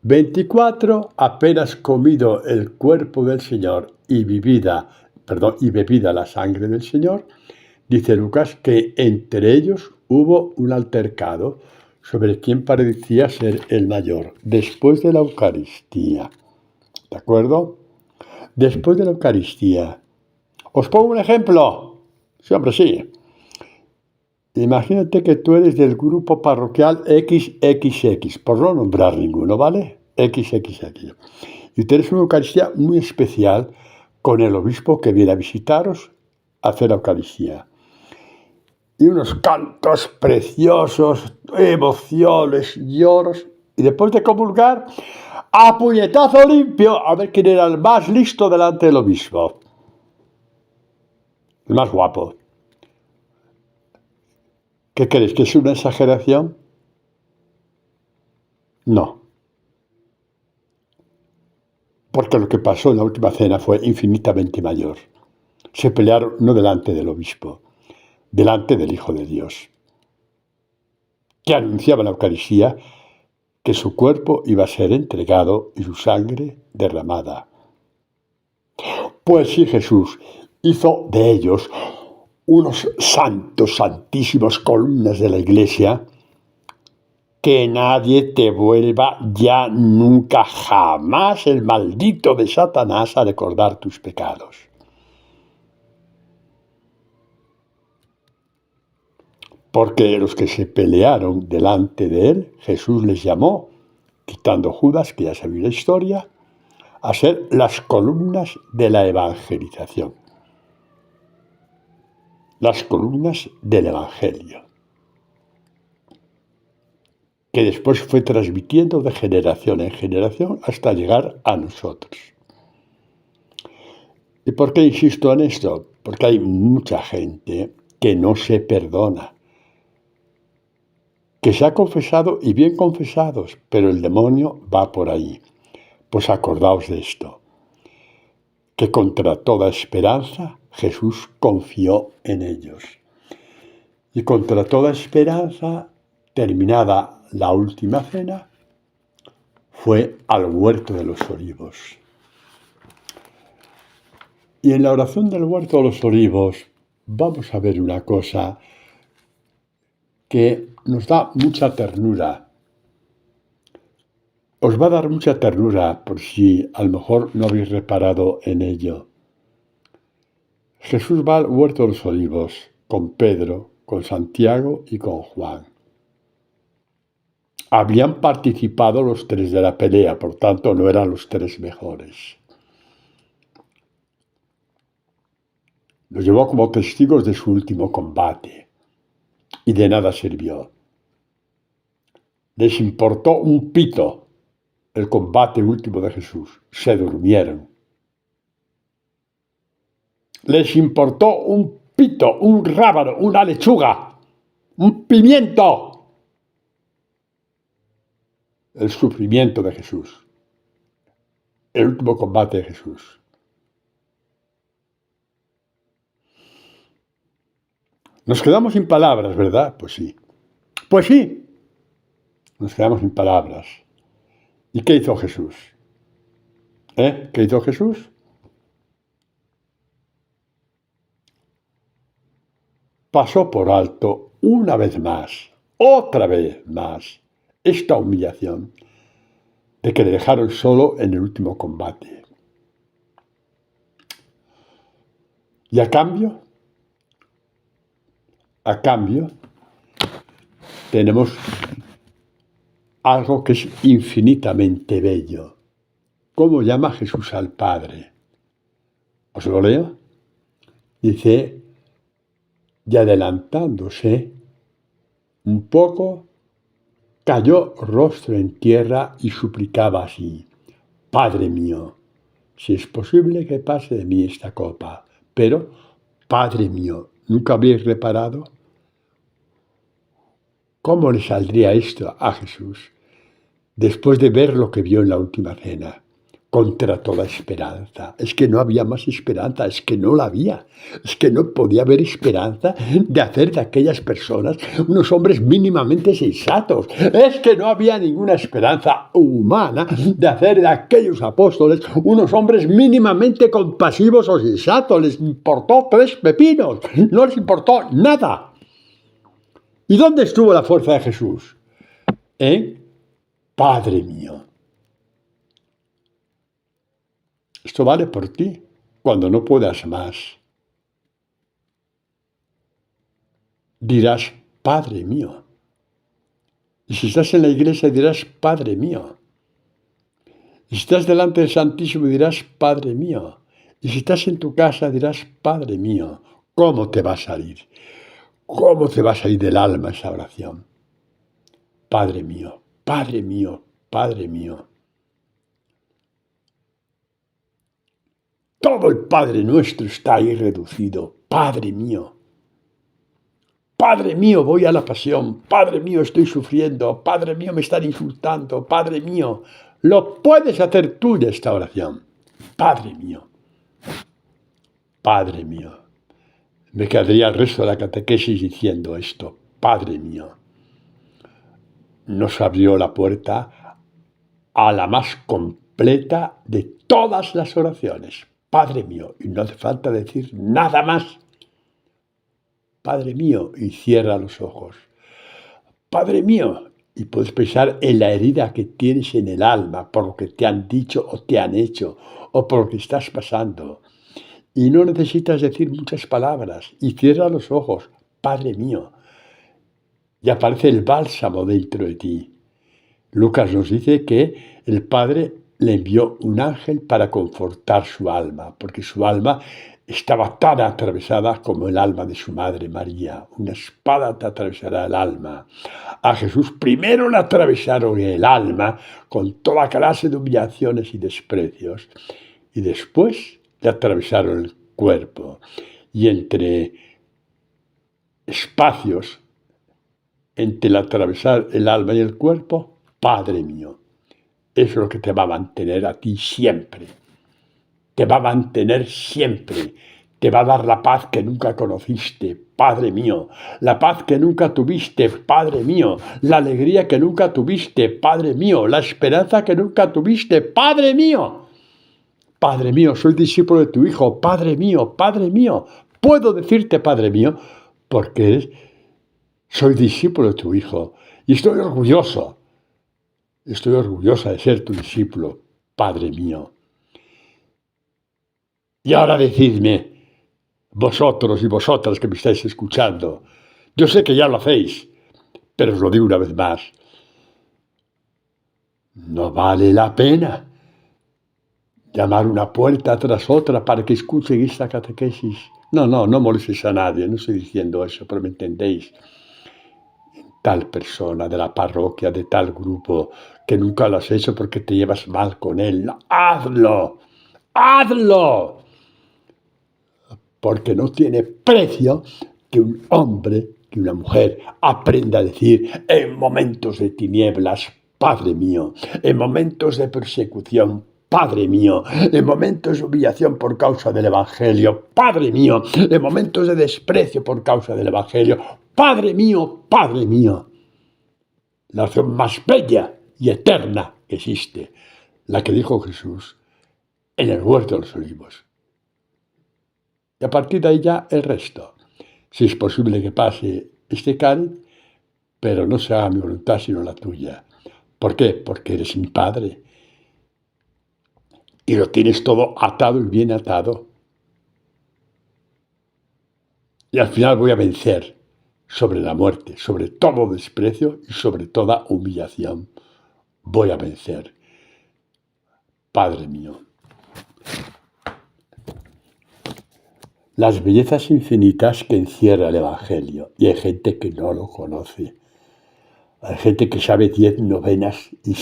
24, apenas comido el cuerpo del Señor y bebida la sangre del Señor, dice Lucas que entre ellos hubo un altercado sobre quién parecía ser el mayor, después de la Eucaristía. ¿De acuerdo? Después de la Eucaristía. ¿Os pongo un ejemplo? Sí, hombre, sí. Imagínate que tú eres del grupo parroquial XXX, por no nombrar ninguno, ¿vale? XXX. Y tienes una Eucaristía muy especial con el obispo que viene a visitaros a hacer la Eucaristía. Y unos cantos preciosos, emociones, lloros. Y después de comulgar, a puñetazo limpio, a ver quién era el más listo delante del obispo. El más guapo. ¿Qué crees? ¿Que es una exageración? No. Porque lo que pasó en la última cena fue infinitamente mayor. Se pelearon no delante del obispo, delante del Hijo de Dios, que anunciaba la Eucaristía que su cuerpo iba a ser entregado y su sangre derramada. Pues sí, Jesús hizo de ellos unos santos, santísimos columnas de la Iglesia, que nadie te vuelva ya nunca jamás el maldito de Satanás a recordar tus pecados. Porque los que se pelearon delante de él, Jesús les llamó, quitando Judas, que ya sabéis la historia, a ser las columnas de la evangelización. Las columnas del Evangelio, que después fue transmitiendo de generación en generación hasta llegar a nosotros. ¿Y por qué insisto en esto? Porque hay mucha gente que no se perdona, que se ha confesado y bien confesados, pero el demonio va por ahí. Pues acordaos de esto, que contra toda esperanza Jesús confió en ellos. Y contra toda esperanza, terminada la última cena, fue al huerto de los olivos. Y en la oración del huerto de los olivos vamos a ver una cosa que nos da mucha ternura. Os va a dar mucha ternura por si a lo mejor no habéis reparado en ello. Jesús va al huerto de los olivos con Pedro, con Santiago y con Juan. Habían participado los tres de la pelea, por tanto no eran los tres mejores. Los llevó como testigos de su último combate y de nada sirvió. Les importó un pito el combate último de Jesús. Se durmieron. Les importó un pito, un rábano, una lechuga, un pimiento, el sufrimiento de Jesús, el último combate de Jesús. Nos quedamos sin palabras, ¿verdad? Pues sí. Pues sí, nos quedamos sin palabras. ¿Y qué hizo Jesús? ¿Qué hizo Jesús? Pasó por alto una vez más, otra vez más, esta humillación de que le dejaron solo en el último combate. Y a cambio, tenemos algo que es infinitamente bello. ¿Cómo llama Jesús al Padre? ¿Os lo leo? Dice, y adelantándose un poco, cayó rostro en tierra y suplicaba así, Padre mío, si es posible que pase de mí esta copa, pero, Padre mío, ¿nunca habéis reparado? ¿Cómo le saldría esto a Jesús después de ver lo que vio en la última cena? Contra toda esperanza. Es que no había más esperanza, es que no la había. Es que no podía haber esperanza de hacer de aquellas personas unos hombres mínimamente sensatos. Es que no había ninguna esperanza humana de hacer de aquellos apóstoles unos hombres mínimamente compasivos o sensatos. Les importó 3 pepinos, no les importó nada. ¿Y dónde estuvo la fuerza de Jesús? Padre mío. Esto vale por ti cuando no puedas más. Dirás, Padre mío. Y si estás en la iglesia dirás, Padre mío. Y si estás delante del Santísimo dirás, Padre mío. Y si estás en tu casa dirás, Padre mío. ¿Cómo te va a salir? ¿Cómo te va a salir del alma esa oración? Padre mío, Padre mío, Padre mío. Todo el Padre nuestro está ahí reducido. Padre mío. Padre mío, voy a la pasión. Padre mío, estoy sufriendo. Padre mío, me están insultando. Padre mío, lo puedes hacer tú en esta oración. Padre mío. Padre mío. Me quedaría el resto de la catequesis diciendo esto. Padre mío. Nos abrió la puerta a la más completa de todas las oraciones. Padre mío. Y no hace falta decir nada más. Padre mío, y cierra los ojos. Padre mío, y puedes pensar en la herida que tienes en el alma por lo que te han dicho o te han hecho o por lo que estás pasando. Y no necesitas decir muchas palabras. Y cierra los ojos. Padre mío. Y aparece el bálsamo dentro de ti. Lucas nos dice que el Padre le envió un ángel para confortar su alma, porque su alma estaba tan atravesada como el alma de su madre María. Una espada te atravesará el alma. A Jesús primero le atravesaron el alma con toda clase de humillaciones y desprecios, y después le atravesaron el cuerpo. Y entre espacios entre el atravesar el alma y el cuerpo, Padre mío. Eso es lo que te va a mantener a ti siempre. Te va a mantener siempre. Te va a dar la paz que nunca conociste, Padre mío. La paz que nunca tuviste, Padre mío. La alegría que nunca tuviste, Padre mío. La esperanza que nunca tuviste, Padre mío. Padre mío, soy discípulo de tu Hijo. Padre mío, Padre mío. Puedo decirte, Padre mío, porque soy discípulo de tu Hijo. Y estoy orgulloso. Estoy orgullosa de ser tu discípulo, Padre mío. Y ahora decidme, vosotros y vosotras que me estáis escuchando, yo sé que ya lo hacéis, pero os lo digo una vez más, no vale la pena llamar una puerta tras otra para que escuchen esta catequesis. No molestes a nadie, no estoy diciendo eso, pero me entendéis. Tal persona de la parroquia, de tal grupo, que nunca lo has hecho porque te llevas mal con él. No, hazlo, hazlo. porque no tiene precio que un hombre, que una mujer aprenda a decir en momentos de tinieblas, Padre mío, en momentos de persecución, Padre mío, en momentos de humillación por causa del Evangelio, Padre mío, en momentos de desprecio por causa del Evangelio, Padre mío, Padre mío. La oración más bella y eterna que existe, la que dijo Jesús en el huerto de los olivos. Y a partir de ahí ya el resto. Si es posible que pase este cáliz, pero no se haga mi voluntad sino la tuya. ¿Por qué? Porque eres mi Padre. Y lo tienes todo atado y bien atado. Y al final voy a vencer sobre la muerte, sobre todo desprecio y sobre toda humillación. Voy a vencer. Padre mío. Las bellezas infinitas que encierra el Evangelio. Y hay gente que no lo conoce. Hay gente que sabe 10 novenas y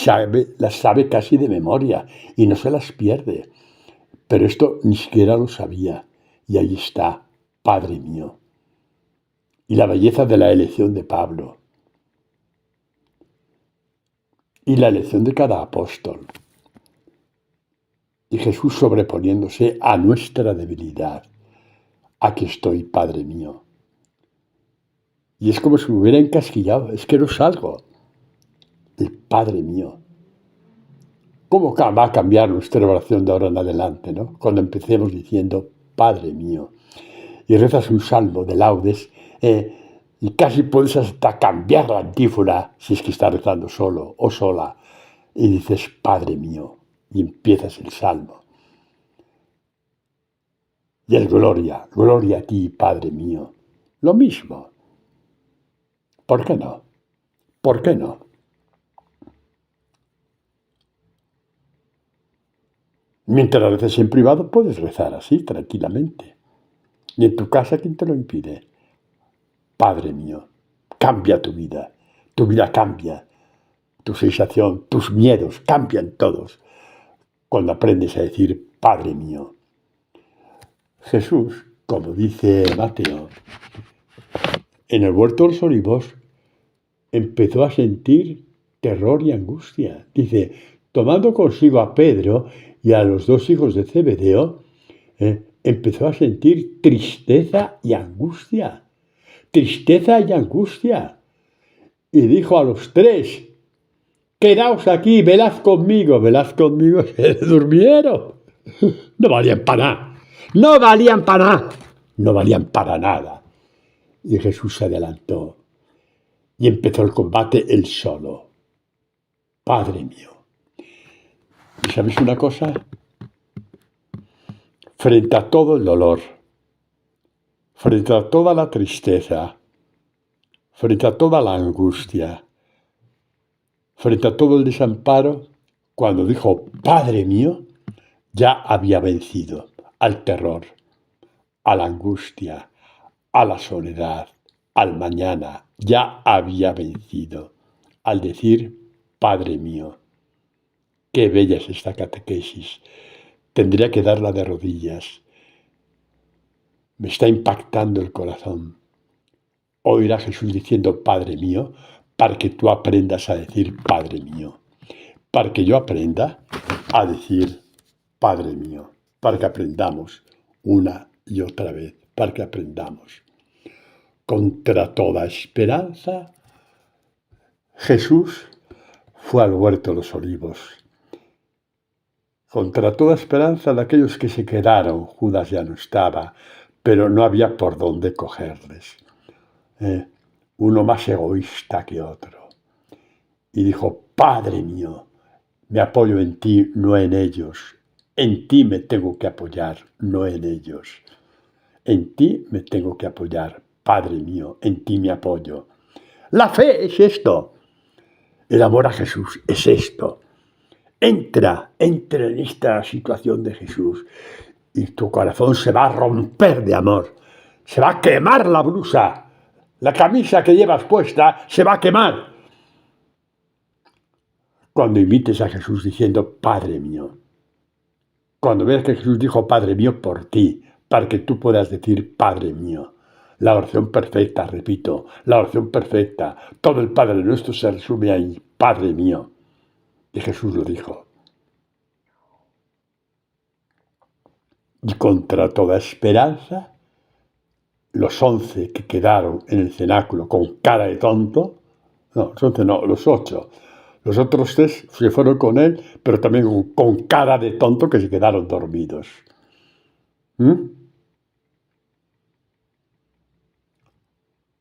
las sabe casi de memoria y no se las pierde. Pero esto ni siquiera lo sabía. Y ahí está, Padre mío. Y la belleza de la elección de Pablo. Y la elección de cada apóstol. Y Jesús sobreponiéndose a nuestra debilidad. Aquí estoy, Padre mío. Y es como si me hubiera encasquillado. Es que no salgo. El Padre mío. ¿Cómo va a cambiar nuestra oración de ahora en adelante, ¿no? Cuando empecemos diciendo, Padre mío. Y rezas un salmo de laudes y casi puedes hasta cambiar la antífona si es que estás rezando solo o sola. Y dices, Padre mío. Y empiezas el salmo. Y es gloria, gloria a ti, Padre mío. Lo mismo. ¿Por qué no? ¿Por qué no? Mientras reces en privado, puedes rezar así, tranquilamente. Y en tu casa, ¿quién te lo impide? Padre mío, cambia tu vida. Tu vida cambia. Tu sensación, tus miedos cambian todos cuando aprendes a decir, Padre mío. Jesús, como dice Mateo, en el huerto de los olivos empezó a sentir terror y angustia. Dice, tomando consigo a Pedro y a los 2 hijos de Zebedeo, empezó a sentir tristeza y angustia. Tristeza y angustia. Y dijo a los 3, quedaos aquí, velad conmigo. Se durmieron. No valían para nada. No valían para nada. No valían para nada. Y Jesús se adelantó y empezó el combate él solo. Padre mío. ¿Y sabes una cosa? Frente a todo el dolor, frente a toda la tristeza, frente a toda la angustia, frente a todo el desamparo, cuando dijo, Padre mío, ya había vencido al terror, a la angustia, a la soledad, al mañana, ya había vencido al decir, Padre mío. Qué bella es esta catequesis. Tendría que darla de rodillas. Me está impactando el corazón. Oír a Jesús diciendo, Padre mío, para que tú aprendas a decir, Padre mío. Para que yo aprenda a decir, Padre mío. Para que aprendamos una y otra vez. Para que aprendamos. Contra toda esperanza, Jesús fue al huerto de los olivos. Contra toda esperanza de aquellos que se quedaron, Judas ya no estaba, pero no había por dónde cogerles. Uno más egoísta que otro. Y dijo, Padre mío, me apoyo en ti, no en ellos. En ti me tengo que apoyar, no en ellos. En ti me tengo que apoyar, Padre mío, en ti me apoyo. La fe es esto. El amor a Jesús es esto. Entra en esta situación de Jesús y tu corazón se va a romper de amor. Se va a quemar la blusa. La camisa que llevas puesta se va a quemar. Cuando imites a Jesús diciendo, Padre mío. Cuando veas que Jesús dijo, Padre mío, por ti, para que tú puedas decir Padre mío. La oración perfecta, repito, la oración perfecta. Todo el Padre nuestro se resume ahí, Padre mío. Y Jesús lo dijo. Y contra toda esperanza, los 11 que quedaron en el cenáculo con cara de tonto, no, los 11 no, los 8. Los otros 3 se fueron con él, pero también con cara de tonto que se quedaron dormidos.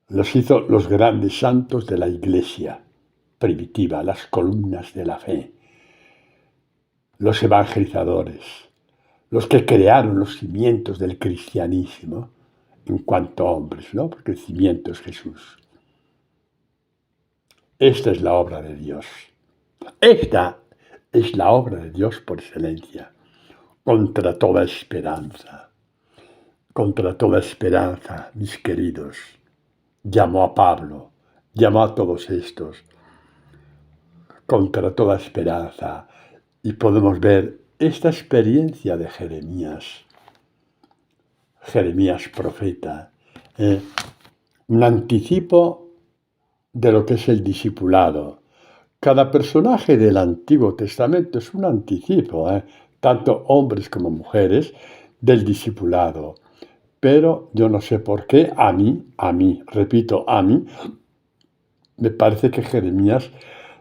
Los hizo los grandes santos de la Iglesia primitiva, las columnas de la fe, los evangelizadores, los que crearon los cimientos del cristianismo en cuanto a hombres, ¿no? Porque el cimiento es Jesús. Esta es la obra de Dios. Esta es la obra de Dios por excelencia, contra toda esperanza. Contra toda esperanza, mis queridos, llamó a Pablo, llamó a todos estos, contra toda esperanza. Y podemos ver esta experiencia de Jeremías. Jeremías profeta, un anticipo de lo que es el discipulado. Cada personaje del Antiguo Testamento es un anticipo, tanto hombres como mujeres, del discipulado. Pero yo no sé por qué a mí, repito, a mí, me parece que Jeremías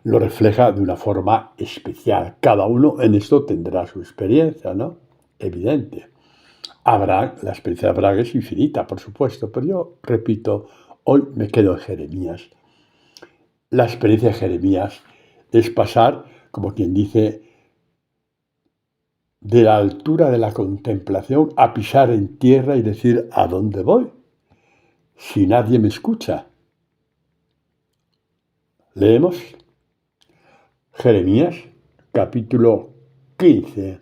lo refleja de una forma especial. Cada uno en esto tendrá su experiencia, ¿no? Evidente. La experiencia de Abraham es infinita, por supuesto, pero yo, repito, hoy me quedo en Jeremías. La experiencia de Jeremías es pasar, como quien dice, de la altura de la contemplación a pisar en tierra y decir, ¿a dónde voy? Si nadie me escucha. Leemos Jeremías, capítulo 15.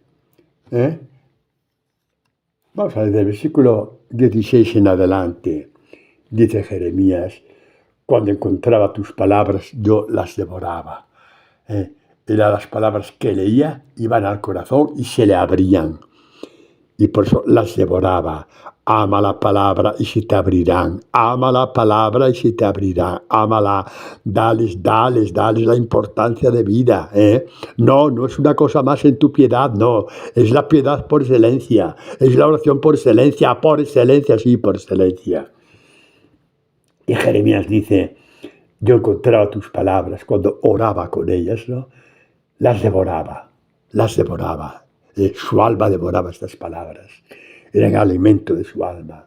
Vamos a ver, del versículo 16 en adelante. Dice Jeremías, cuando encontraba tus palabras, yo las devoraba. Eran las palabras que leía, iban al corazón y se le abrían. Y por eso las devoraba. Ama la palabra y se te abrirán. Ama la palabra y se te abrirán. Ámala. Dales la importancia de vida. No es una cosa más en tu piedad, no. Es la piedad por excelencia. Es la oración por excelencia, sí, por excelencia. Y Jeremías dice, yo encontraba tus palabras cuando oraba con ellas, ¿no? Las devoraba. Su alma devoraba estas palabras. Eran alimento de su alma.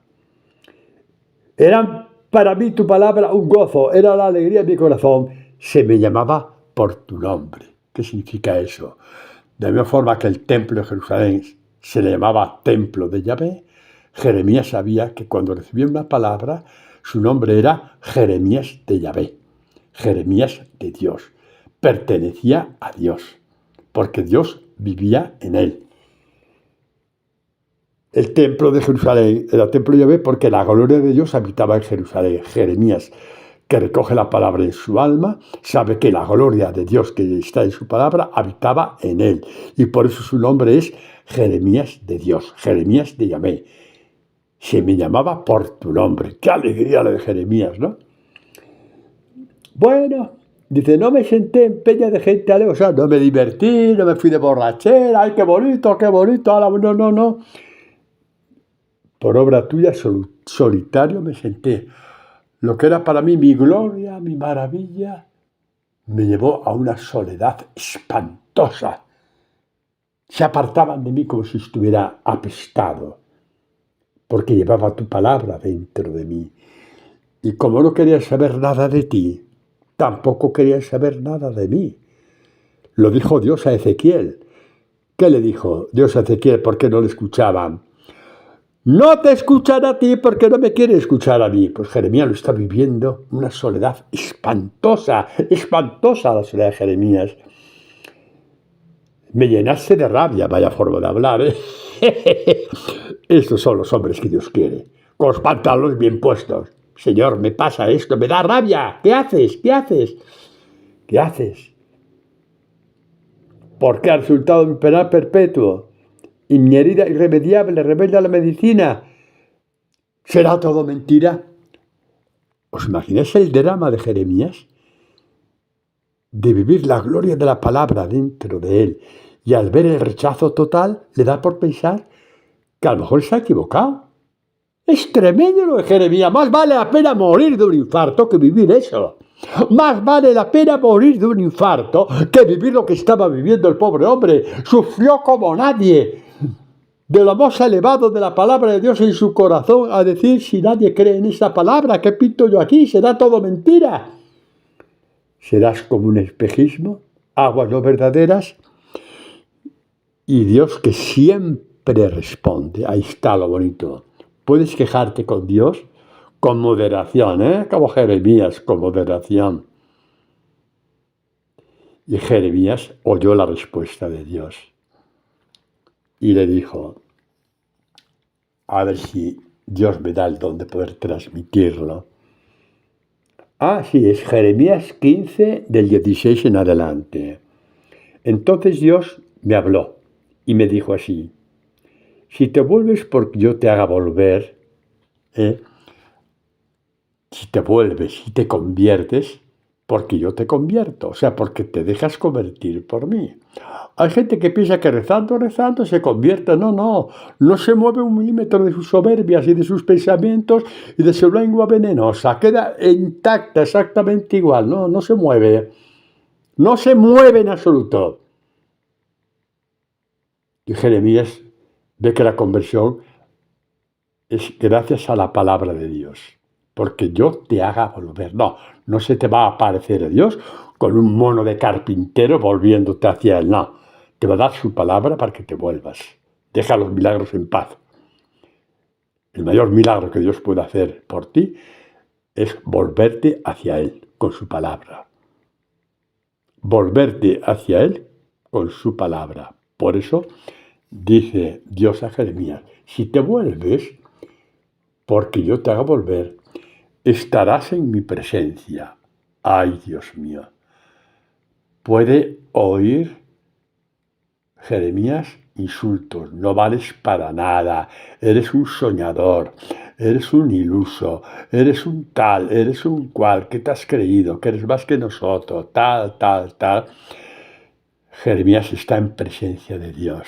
Eran para mí tu palabra un gozo, era la alegría de mi corazón. Se me llamaba por tu nombre. ¿Qué significa eso? De la misma forma que el templo de Jerusalén se le llamaba templo de Yahvé, Jeremías sabía que cuando recibía una palabra, su nombre era Jeremías de Yahvé, Jeremías de Dios. Pertenecía a Dios, porque Dios vivía en él. El templo de Jerusalén era templo de Yahvé porque la gloria de Dios habitaba en Jerusalén. Jeremías, que recoge la palabra en su alma, sabe que la gloria de Dios que está en su palabra habitaba en él. Y por eso su nombre es Jeremías de Dios, Jeremías de Yahvé. Se me llamaba por tu nombre. ¡Qué alegría la de Jeremías!, ¿no? Bueno, dice, no me senté en peña de gente alegre, o sea, no me divertí, no me fui de borrachera, ¡ay, qué bonito, no! Por obra tuya solitario me senté. Lo que era para mí mi gloria, mi maravilla, me llevó a una soledad espantosa. Se apartaban de mí como si estuviera apestado, porque llevaba tu palabra dentro de mí. Y como no quería saber nada de ti, tampoco quería saber nada de mí. Lo dijo Dios a Ezequiel. ¿Qué le dijo Dios a Ezequiel? ¿Por qué no le escuchaban? No te escuchan a ti porque no me quieren escuchar a mí. Pues Jeremías lo está viviendo una soledad espantosa la soledad de Jeremías. Me llenaste de rabia, vaya forma de hablar, Estos son los hombres que Dios quiere, con los pantalones bien puestos. Señor, me pasa esto, me da rabia. ¿Qué haces? Porque ha resultado mi penal perpetuo y mi herida irremediable rebelde a la medicina. ¿Será todo mentira? ¿Os imagináis el drama de Jeremías? De vivir la gloria de la palabra dentro de él y al ver el rechazo total le da por pensar que a lo mejor se ha equivocado. Es tremendo lo de Jeremías. Más vale la pena morir de un infarto que vivir eso. Más vale la pena morir de un infarto que vivir lo que estaba viviendo el pobre hombre. Sufrió como nadie. De lo más elevado de la palabra de Dios en su corazón a decir, si nadie cree en esta palabra, ¿qué pinto yo aquí? Será todo mentira. Serás como un espejismo, aguas no verdaderas, y Dios que siempre responde. Ahí está lo bonito. Puedes quejarte con Dios con moderación, como Jeremías, con moderación. Y Jeremías oyó la respuesta de Dios y le dijo, a ver si Dios me da el don de poder transmitirlo. Sí, es Jeremías 15 del 16 en adelante. Entonces Dios me habló y me dijo así, si te vuelves porque yo te haga volver, si te vuelves y te conviertes, porque yo te convierto, o sea, porque te dejas convertir por mí. Hay gente que piensa que rezando se convierte. No se mueve un milímetro de sus soberbias y de sus pensamientos y de su lengua venenosa. Queda intacta, exactamente igual. No se mueve. No se mueve en absoluto. Y Jeremías ve que la conversión es gracias a la palabra de Dios. Porque yo te haga volver. No se te va a aparecer a Dios con un mono de carpintero volviéndote hacia él. No, te va a dar su palabra para que te vuelvas. Deja los milagros en paz. El mayor milagro que Dios puede hacer por ti es volverte hacia Él con su palabra. Volverte hacia Él con su palabra. Por eso dice Dios a Jeremías, si te vuelves, porque yo te haga volver, estarás en mi presencia. Ay, Dios mío. Puede oír Jeremías insultos, no vales para nada, eres un soñador, eres un iluso, eres un tal, eres un cual, que te has creído, que eres más que nosotros, tal. Jeremías está en presencia de Dios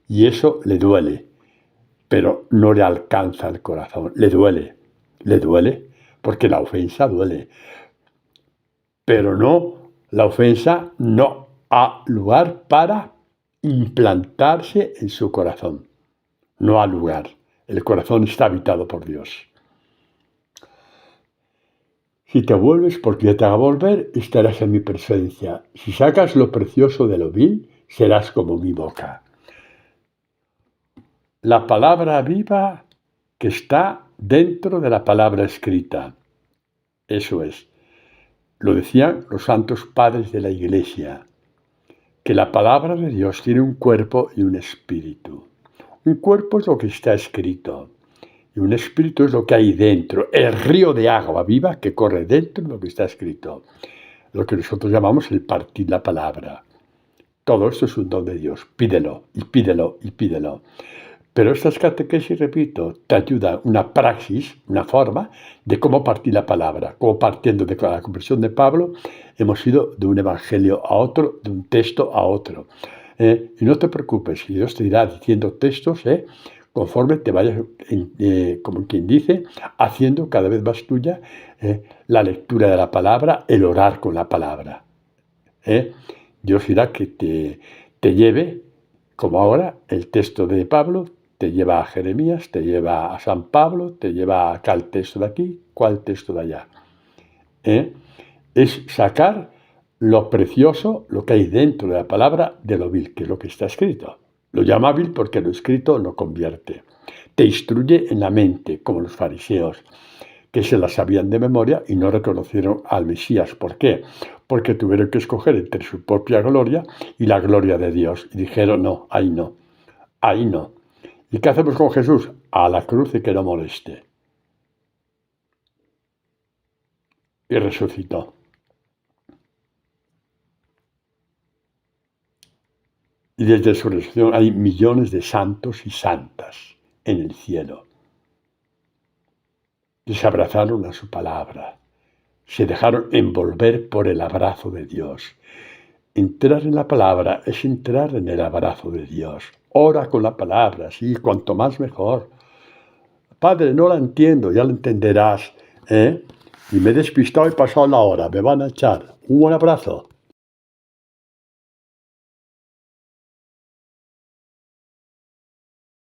y eso le duele, pero no le alcanza el corazón, le duele, porque la ofensa duele, pero la ofensa no ha lugar para implantarse en su corazón. No ha lugar. El corazón está habitado por Dios. Si te vuelves porque yo te haga volver, estarás en mi presencia. Si sacas lo precioso de lo vil, serás como mi boca. La palabra viva que está dentro de la palabra escrita. Eso es. Lo decían los santos padres de la Iglesia, que la palabra de Dios tiene un cuerpo y un espíritu. Un cuerpo es lo que está escrito y un espíritu es lo que hay dentro, el río de agua viva que corre dentro de lo que está escrito, lo que nosotros llamamos el partir la palabra. Todo esto es un don de Dios, pídelo y pídelo y pídelo. Pero estas catequesis, repito, te ayudan una praxis, una forma de cómo partir la palabra, cómo partiendo de la conversión de Pablo hemos ido de un evangelio a otro, de un texto a otro. Y no te preocupes, Dios te irá diciendo textos conforme te vayas, como quien dice, haciendo cada vez más tuya la lectura de la palabra, el orar con la palabra. Dios irá que te lleve, como ahora, el texto de Pablo, te lleva a Jeremías, te lleva a San Pablo, te lleva a tal texto de aquí, cuál texto de allá. Es sacar lo precioso, lo que hay dentro de la palabra, de lo vil, que es lo que está escrito. Lo llama vil porque lo escrito no convierte. Te instruye en la mente, como los fariseos, que se la sabían de memoria y no reconocieron al Mesías. ¿Por qué? Porque tuvieron que escoger entre su propia gloria y la gloria de Dios. Y dijeron, no. ¿Y qué hacemos con Jesús? A la cruz y que no moleste. Y resucitó. Y desde su resurrección hay millones de santos y santas en el cielo. se abrazaron a su palabra, se dejaron envolver por el abrazo de Dios. Entrar en la palabra es entrar en el abrazo de Dios. Ora con la palabra, sí, cuanto más mejor. Padre, no la entiendo, ya la entenderás, ¿eh? Y me he despistado y pasado la hora, me van a echar. Un buen abrazo.